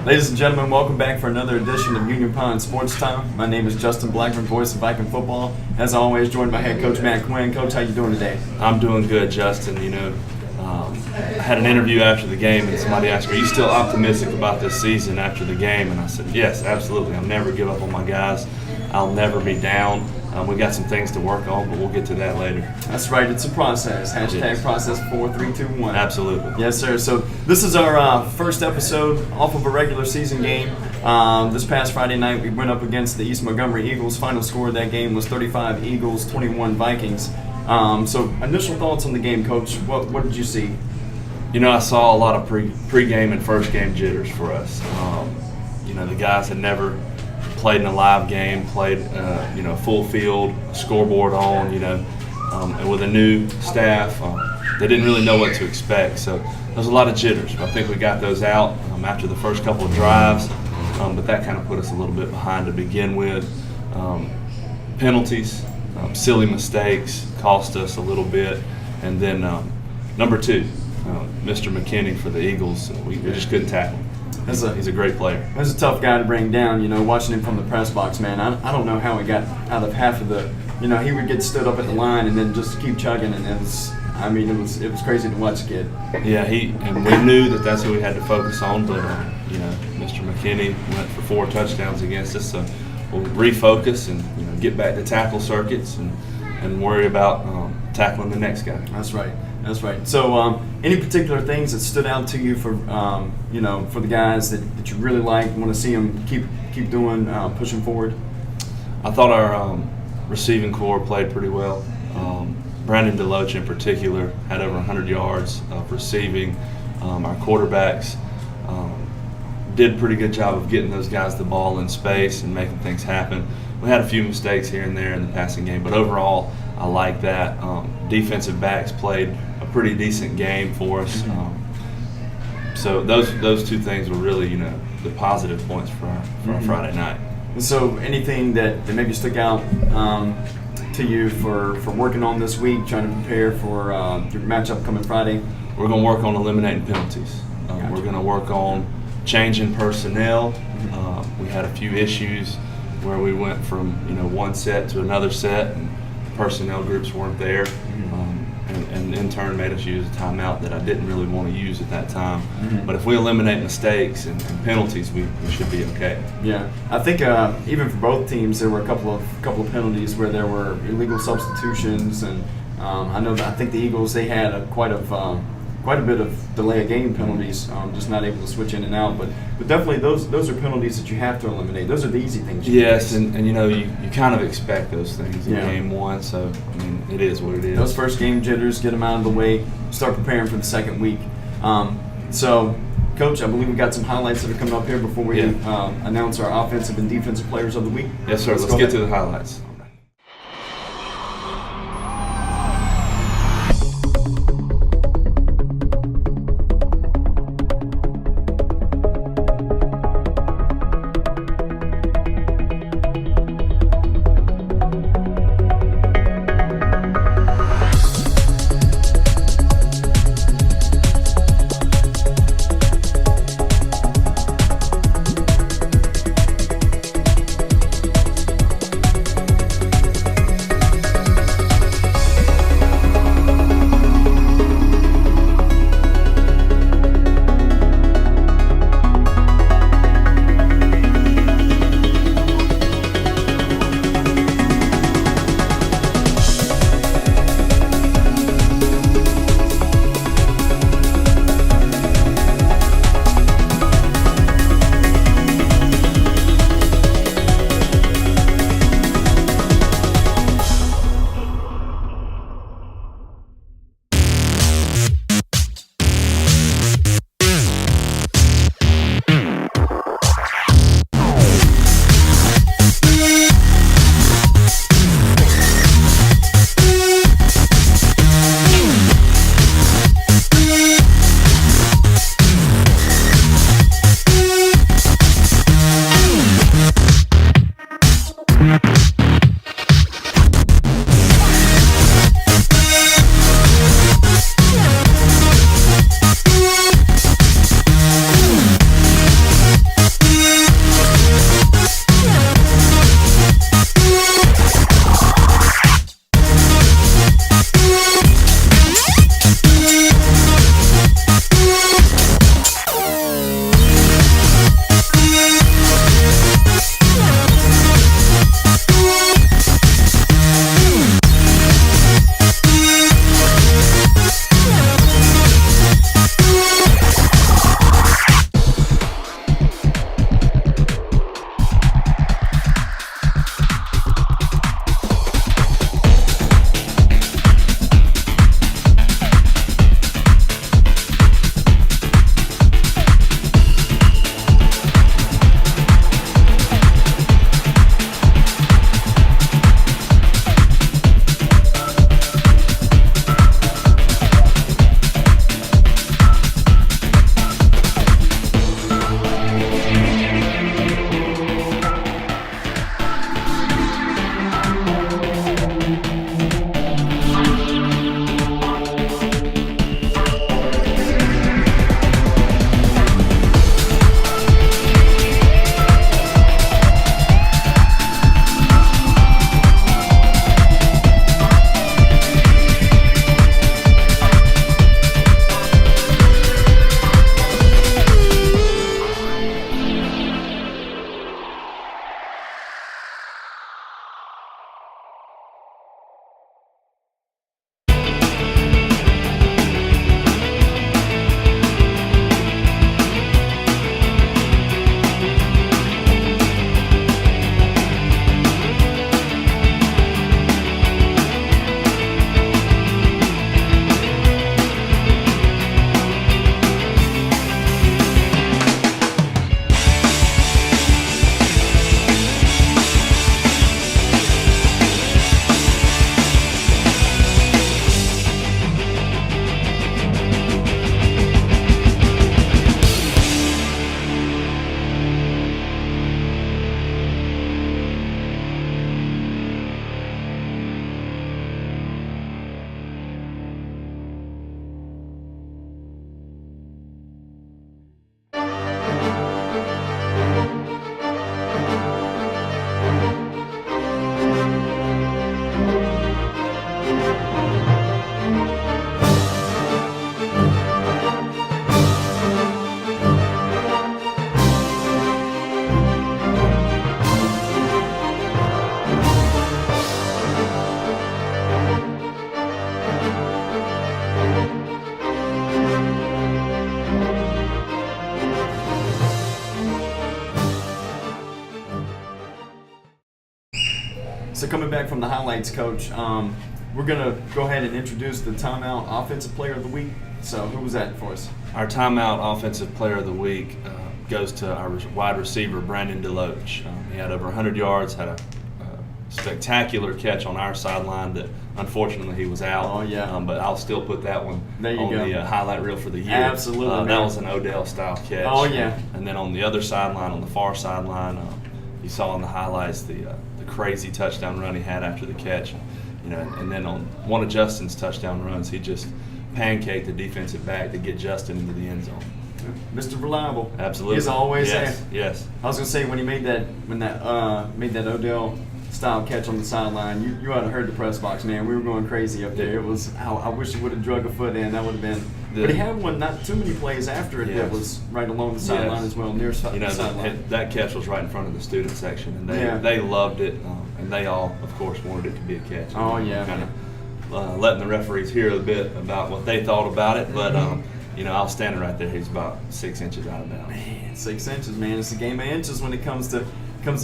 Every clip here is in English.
Ladies and gentlemen, welcome back for another edition of Union Pond Sports Time. My name is Justin Blackman, voice of Viking football. As always, joined by head coach Matt Quinn. Coach, how you doing today? I'm doing good, Justin. I had an interview after the game, and somebody asked, "Are you still optimistic about this season after the game?" And I said, "Yes, absolutely. I'll never give up on my guys. I'll never be down. We got some things to work on, but we'll get to that later." That's right. It's a process. Hashtag process 4-3-2-1. Absolutely. Yes, sir. So this is our first episode off of a regular season game. This past Friday night, we went up against the East Montgomery Eagles. Final score of that game was 35 Eagles, 21 Vikings. So initial thoughts on the game, Coach. What did you see? I saw a lot of pre-game and first-game jitters for us. The guys had never played in a live game, played full field, scoreboard on, and with a new staff, they didn't really know what to expect. So there was a lot of jitters. I think we got those out after the first couple of drives, but that kind of put us a little bit behind to begin with. Penalties, silly mistakes cost us a little bit, and then number two, Mr. McKinney for the Eagles, we just couldn't tackle him. He's a great player. That's a tough guy to bring down, watching him from the press box, man. I don't know how he got out of half of the, he would get stood up at the line and then just keep chugging, and it was crazy to watch the kid. Yeah, and we knew that that's who we had to focus on, but, Mr. McKinney went for 4 touchdowns against us, so we'll refocus and, get back to tackle circuits and worry about tackling the next guy. That's right. So, any particular things that stood out to you for, for the guys that you really like, want to see them keep doing, pushing forward? I thought our receiving core played pretty well. Brandon DeLoach in particular had over 100 yards of receiving. Our quarterbacks did a pretty good job of getting those guys the ball in space and making things happen. We had a few mistakes here and there in the passing game, but overall, I like that. Defensive backs played a pretty decent game for us. So those two things were really, the positive points for our Friday night. So anything that maybe stuck out to you for working on this week, trying to prepare for your matchup coming Friday? We're going to work on eliminating penalties. Gotcha. We're going to work on changing personnel. We had a few issues where we went from one set to another set, and personnel groups weren't there, and in turn made us use a timeout that I didn't really want to use at that time. But if we eliminate mistakes and penalties, we should be okay. Yeah, I think even for both teams, there were a couple of penalties where there were illegal substitutions, and I think the Eagles, they had quite a bit of delay of game penalties, just not able to switch in and out. But definitely those are penalties that you have to eliminate. Those are the easy things. Yes, and you kind of expect those things in game one. So it is what it is. Those first game jitters, get them out of the way. Start preparing for the second week. So, Coach, I believe we got some highlights that are coming up here before we announce our offensive and defensive players of the week. Yes, sir. Let's get to the highlights. So coming back from the highlights, Coach, we're going to go ahead and introduce the timeout offensive player of the week. So who was that for us? Our timeout offensive player of the week goes to our wide receiver, Brandon DeLoach. He had over 100 yards, had a spectacular catch on our sideline that unfortunately he was out. Oh, yeah. But I'll still put that one on go. the highlight reel for the year. Absolutely. That was an Odell-style catch. Oh, yeah. And then on the other sideline, on the far sideline, you saw in the highlights the crazy touchdown run he had after the catch. And then on one of Justin's touchdown runs, he just pancaked the defensive back to get Justin into the end zone. Mr. Reliable. Absolutely. He's always yes, there. Yes. I was gonna say when he made that Odell style catch on the sideline, you ought to heard the press box, man. We were going crazy up there. It was. I wish he would have drug a foot in. That would have been. But he had one not too many plays after it that was right along the sideline as well, near the sideline. That catch was right in front of the student section, and they loved it, and they all, of course, wanted it to be a catch. Oh yeah. Kind of letting the referees hear a bit about what they thought about it, but. I was standing right there. He's about 6 inches out of bounds. Man, 6 inches, man. It's a game of inches when it comes to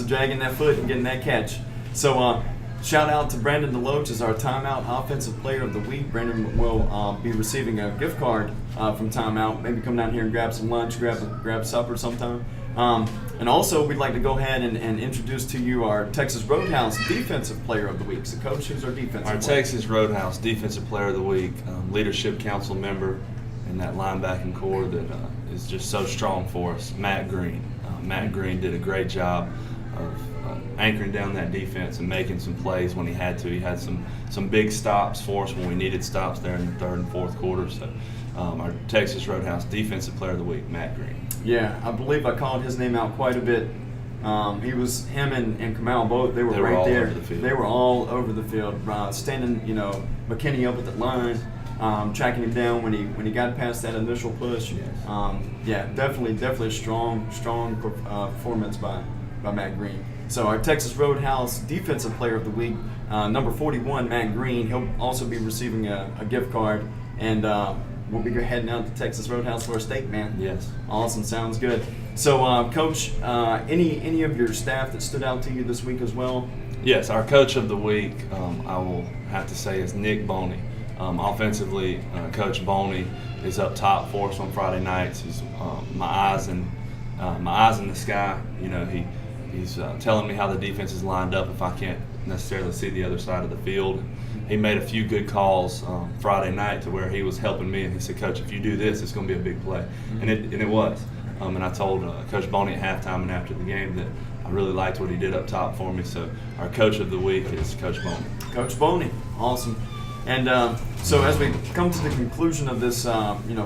dragging that foot and getting that catch. So, shout out to Brandon DeLoach as our timeout offensive player of the week. Brandon will be receiving a gift card from timeout. Maybe come down here and grab some lunch, grab supper sometime. And also, we'd like to go ahead and introduce to you our Texas Roadhouse Defensive Player of the Week. So, Coach, who's our defensive player? Our Texas Roadhouse Defensive Player of the Week, Leadership Council member in that linebacking core that is just so strong for us, Matt Green. Matt Green did a great job of anchoring down that defense and making some plays when he had to. He had some big stops for us when we needed stops there in the third and fourth quarter. So our Texas Roadhouse Defensive Player of the Week, Matt Green. Yeah, I believe I called his name out quite a bit. Him and Kamal both, they were right there. They were all over the field, standing, McKinney up at the line. Tracking him down when he got past that initial push. Yes. Definitely a strong performance by Matt Green. So our Texas Roadhouse Defensive Player of the Week, number 41, Matt Green. He'll also be receiving a gift card, and we'll be heading out to Texas Roadhouse for a steak, man. Yes. Awesome, sounds good. So, Coach, any of your staff that stood out to you this week as well? Yes, our Coach of the Week, I will have to say, is Nick Boney. Offensively, Coach Boney is up top for us on Friday nights. He's my eyes in the sky. He's telling me how the defense is lined up if I can't necessarily see the other side of the field. He made a few good calls Friday night to where he was helping me, and he said, "Coach, if you do this, it's going to be a big play," and it was. And I told Coach Boney at halftime and after the game that I really liked what he did up top for me. So our Coach of the Week is Coach Boney. Coach Boney, awesome. And so as we come to the conclusion of this,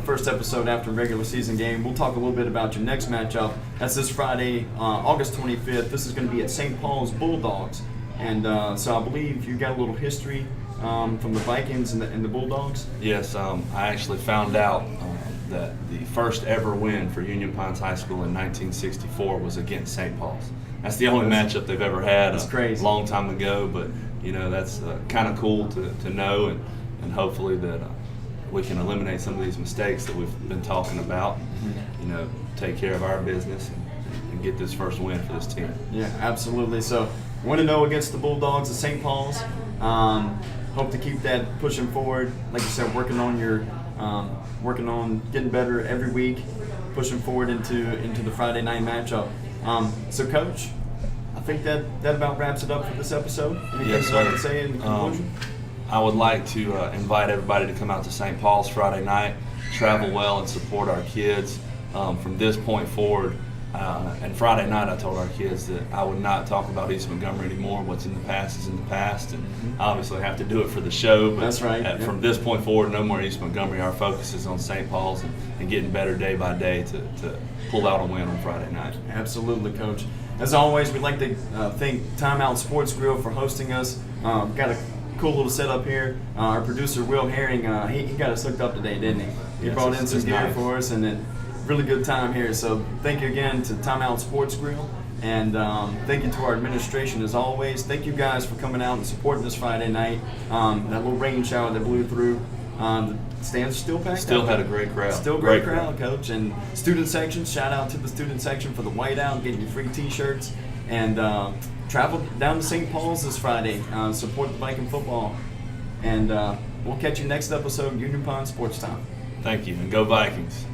first episode after a regular season game, we'll talk a little bit about your next matchup. That's this Friday, August 25th. This is going to be at St. Paul's Bulldogs. And so I believe you got a little history from the Vikings and the Bulldogs. Yes, I actually found out that the first ever win for Union Pines High School in 1964 was against St. Paul's. That's the only matchup they've ever had. That's crazy. A long time ago, but that's kind of cool to know, and hopefully that we can eliminate some of these mistakes that we've been talking about. Take care of our business and get this first win for this team. Yeah, absolutely. So 1-0 against the Bulldogs at St. Paul's. Hope to keep that pushing forward. Like you said, working on getting better every week, pushing forward into the Friday night matchup. So, Coach, I think that about wraps it up for this episode. Anything yes, you'd like to say in conclusion? I would like to invite everybody to come out to St. Paul's Friday night, travel well, and support our kids. From this point forward, and Friday night I told our kids that I would not talk about East Montgomery anymore. What's in the past is in the past, and obviously I have to do it for the show. But that's right. From this point forward, no more East Montgomery. Our focus is on St. Paul's and getting better day by day to pull out a win on Friday night. Absolutely, Coach. As always, we'd like to thank Timeout Sports Grill for hosting us. Got a cool little setup here. Our producer, Will Herring, he got us hooked up today, didn't he? He brought in some gear for us, and then really good time here. So thank you again to Timeout Sports Grill, and thank you to our administration as always. Thank you guys for coming out and supporting this Friday night. That little rain shower that blew through. The stands are still packed. Still had a great crowd. Still great crowd, Coach. And student section, shout out to the student section for the whiteout, getting you free T-shirts. And travel down to St. Paul's this Friday. Support the Viking football. And we'll catch you next episode of Union Pond Sports Time. Thank you, and go Vikings.